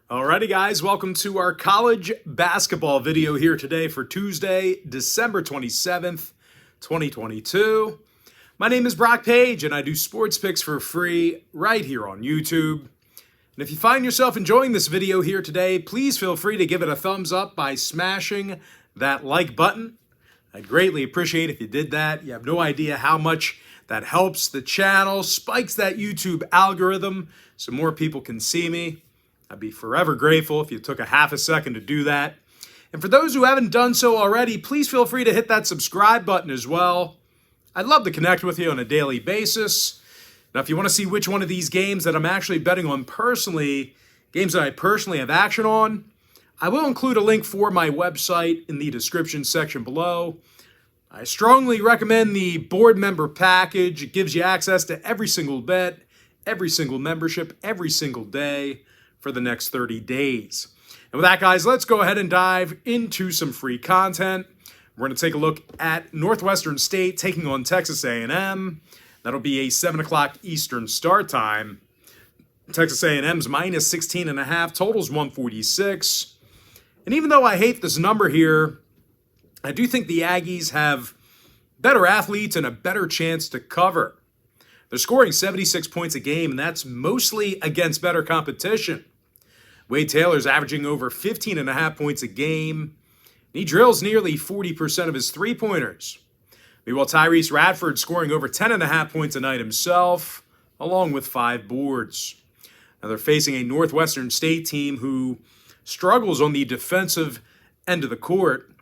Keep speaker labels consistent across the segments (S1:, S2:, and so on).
S1: Alrighty guys, welcome to our college basketball video here today for Tuesday, December 27th, 2022. My name is Brock Page and I do sports picks for free right here on YouTube. And if you find yourself enjoying this video here today, please feel free to give it a thumbs up by smashing that like button. I'd greatly appreciate if you did that. You have no idea how much that helps the channel, spikes that YouTube algorithm so more people can see me. I'd be forever grateful if you took a half a second to do that. And for those who haven't done so already, please feel free to hit that subscribe button as well. I'd love to connect with you on a daily basis. Now, if you want to see which one of these games that I'm actually betting on personally, games that I personally have action on, I will include a link for my website in the description section below. I strongly recommend the board member package. It gives you access to every single bet, every single membership, every single day for the next 30 days. And with that, guys, let's go ahead and dive into some free content. We're going to take a look at Northwestern State taking on Texas A&M. That'll be a 7 o'clock Eastern start time. Texas A&M's minus 16.5, totals 146. And even though I hate this number here, I do think the Aggies have better athletes and a better chance to cover. They're scoring 76 points a game, and that's mostly against better competition. Wade Taylor's averaging over 15.5 points a game. He drills nearly 40% of his three-pointers. Meanwhile, Tyrese Radford scoring over 10.5 points a night himself, along with 5 boards. Now they're facing a Northwestern State team who struggles on the defensive end of the court.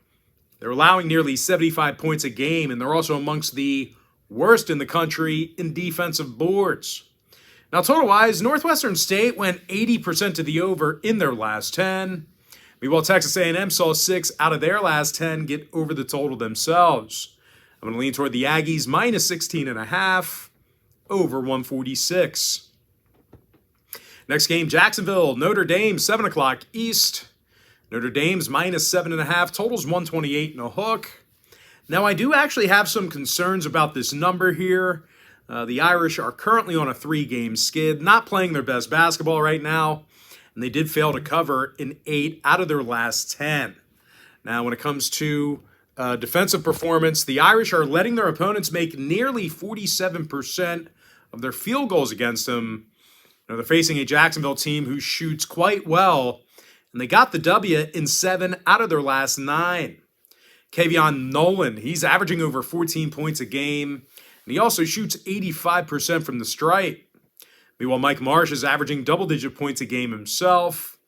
S1: They're allowing nearly 75 points a game, and they're also amongst the worst in the country in defensive boards. Now, total-wise, Northwestern State went 80% to the over in their last 10. Meanwhile, Texas A&M saw 6 out of their last 10 get over the total themselves. I'm going to lean toward the Aggies, minus 16.5, over 146. Next game, Jacksonville, Notre Dame, 7 o'clock East. Notre Dame's minus 7.5, totals 128.5. Now, I do actually have some concerns about this number here. The Irish are currently on a 3-game skid, not playing their best basketball right now, and they did fail to cover in 8 out of their last 10. Now, when it comes to defensive performance, the Irish are letting their opponents make nearly 47% of their field goals against them. Now, they're facing a Jacksonville team who shoots quite well, and they got the W in 7 out of their last 9. Kevion Nolan, he's averaging over 14 points a game, and he also shoots 85% from the stripe. Meanwhile, Mike Marsh is averaging double-digit points a game himself.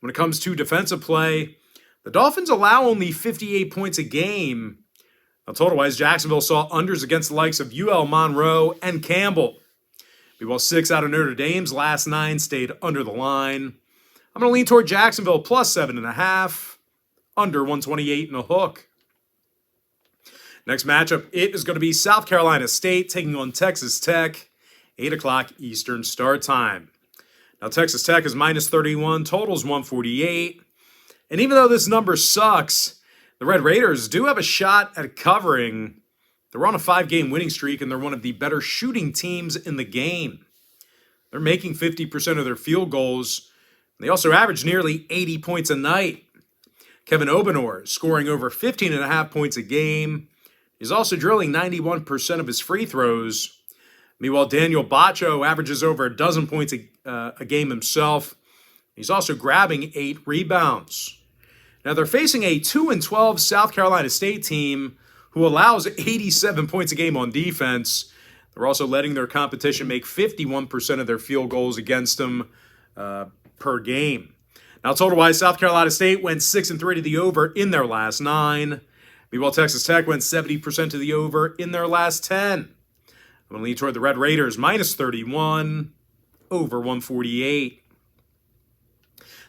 S1: When it comes to defensive play, the Dolphins allow only 58 points a game. Now, total-wise, Jacksonville saw unders against the likes of UL Monroe and Campbell. Meanwhile, 6 out of Notre Dame's last 9 stayed under the line. I'm going to lean toward Jacksonville plus 7.5, under 128.5. Next matchup, it is going to be South Carolina State taking on Texas Tech, 8 o'clock Eastern start time. Now, Texas Tech is minus 31, totals 148. And even though this number sucks, the Red Raiders do have a shot at covering. They're on a 5-game winning streak, and they're one of the better shooting teams in the game. They're making 50% of their field goals. They also average nearly 80 points a night. Kevin Obanor is scoring over 15.5 points a game. He's also drilling 91% of his free throws. Meanwhile, Daniel Bacho averages over a dozen points a game himself. He's also grabbing 8 rebounds. Now, they're facing a 2-12 South Carolina State team who allows 87 points a game on defense. They're also letting their competition make 51% of their field goals against them per game. Now, total-wise, South Carolina State went 6-3 to the over in their last 9. Meanwhile, Texas Tech went 70% to the over in their last 10. I'm going to lean toward the Red Raiders, minus 31, over 148.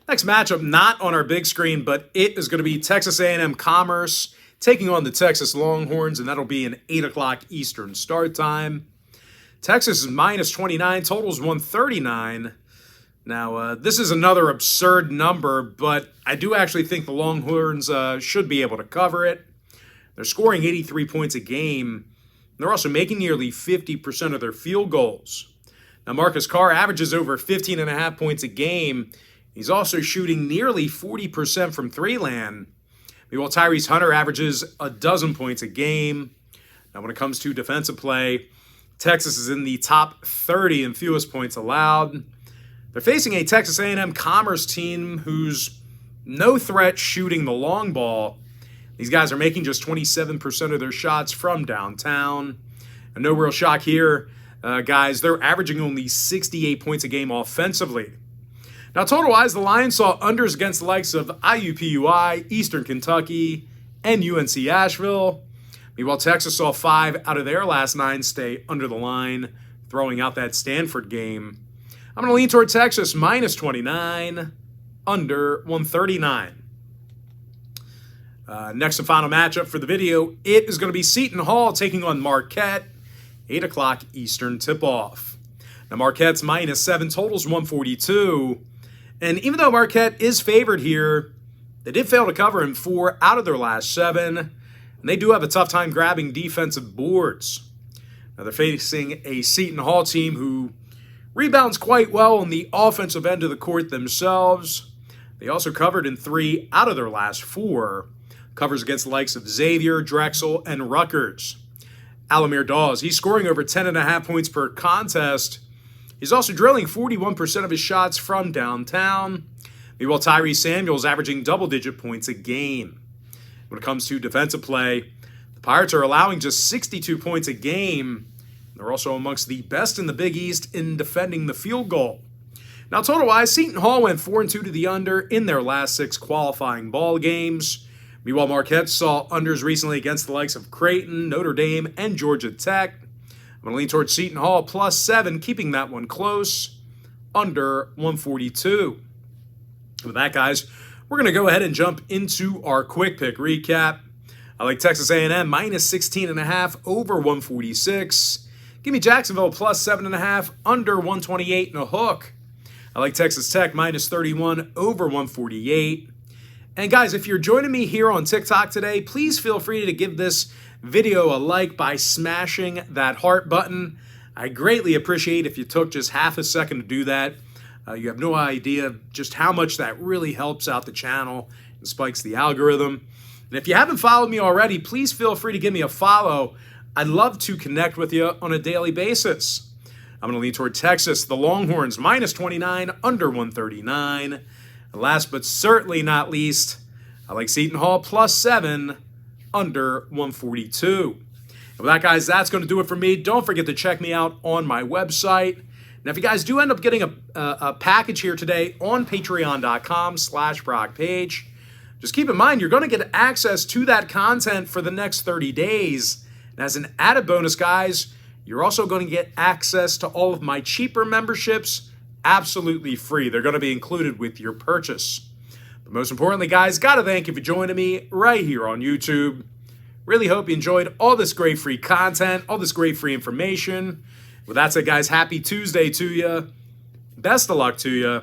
S1: Next matchup, not on our big screen, but it is going to be Texas A&M Commerce taking on the Texas Longhorns, and that'll be an 8 o'clock Eastern start time. Texas is minus 29, totals 139. Now, this is another absurd number, but I do actually think the Longhorns should be able to cover it. They're scoring 83 points a game. They're also making nearly 50% of their field goals. Now, Marcus Carr averages over 15.5 points a game. He's also shooting nearly 40% from three-land. Meanwhile, Tyrese Hunter averages a dozen points a game. Now, when it comes to defensive play, Texas is in the top 30 in fewest points allowed. They're facing a Texas A&M Commerce team who's no threat shooting the long ball. These guys are making just 27% of their shots from downtown. And no real shock here, guys. They're averaging only 68 points a game offensively. Now, total-wise, the Lions saw unders against the likes of IUPUI, Eastern Kentucky, and UNC Asheville. Meanwhile, Texas saw 5 out of their last 9 stay under the line, throwing out that Stanford game. I'm going to lean toward Texas, minus 29, under 139. Next and final matchup for the video, it is going to be Seton Hall taking on Marquette, 8 o'clock Eastern tip-off. Now, Marquette's minus 7, totals 142. And even though Marquette is favored here, they did fail to cover in 4 out of their last 7. And they do have a tough time grabbing defensive boards. Now, they're facing a Seton Hall team who rebounds quite well on the offensive end of the court themselves. They also covered in 3 out of their last 4. Covers against the likes of Xavier, Drexel, and Rutgers. Alamir Dawes, he's scoring over 10.5 points per contest. He's also drilling 41% of his shots from downtown. Meanwhile, Tyrese Samuel's averaging double-digit points a game. When it comes to defensive play, the Pirates are allowing just 62 points a game. They're also amongst the best in the Big East in defending the field goal. Now, total-wise, Seton Hall went 4-2 to the under in their last 6 qualifying ball games. Meanwhile, Marquette saw unders recently against the likes of Creighton, Notre Dame, and Georgia Tech. I'm going to lean towards Seton Hall plus 7, keeping that one close, under 142. With that, guys, we're going to go ahead and jump into our quick pick recap. I like Texas A&M minus 16.5 over 146. Give me Jacksonville plus 7.5 under 128 and a hook. I like Texas Tech minus 31 over 148. And guys, if you're joining me here on TikTok today, please feel free to give this video a like by smashing that heart button. I greatly appreciate if you took just half a second to do that. You have no idea just how much that really helps out the channel and spikes the algorithm. And if you haven't followed me already, please feel free to give me a follow. I'd love to connect with you on a daily basis. I'm going to lean toward Texas, the Longhorns, minus 29, under 139. And last but certainly not least, I like Seton Hall plus 7, under 142. And with that, guys, that's going to do it for me. Don't forget to check me out on my website. Now, if you guys do end up getting a package here today on patreon.com/BrockPage, just keep in mind you're going to get access to that content for the next 30 days. And as an added bonus, guys, you're also going to get access to all of my cheaper memberships absolutely free. They're going to be included with your purchase. But most importantly, guys, got to thank you for joining me right here on YouTube. Really hope you enjoyed all this great free content, all this great free information. With that said, guys, happy Tuesday to you. Best of luck to you.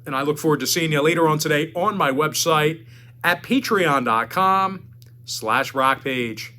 S1: And I look forward to seeing you later on today on my website at patreon.com/BrockPage.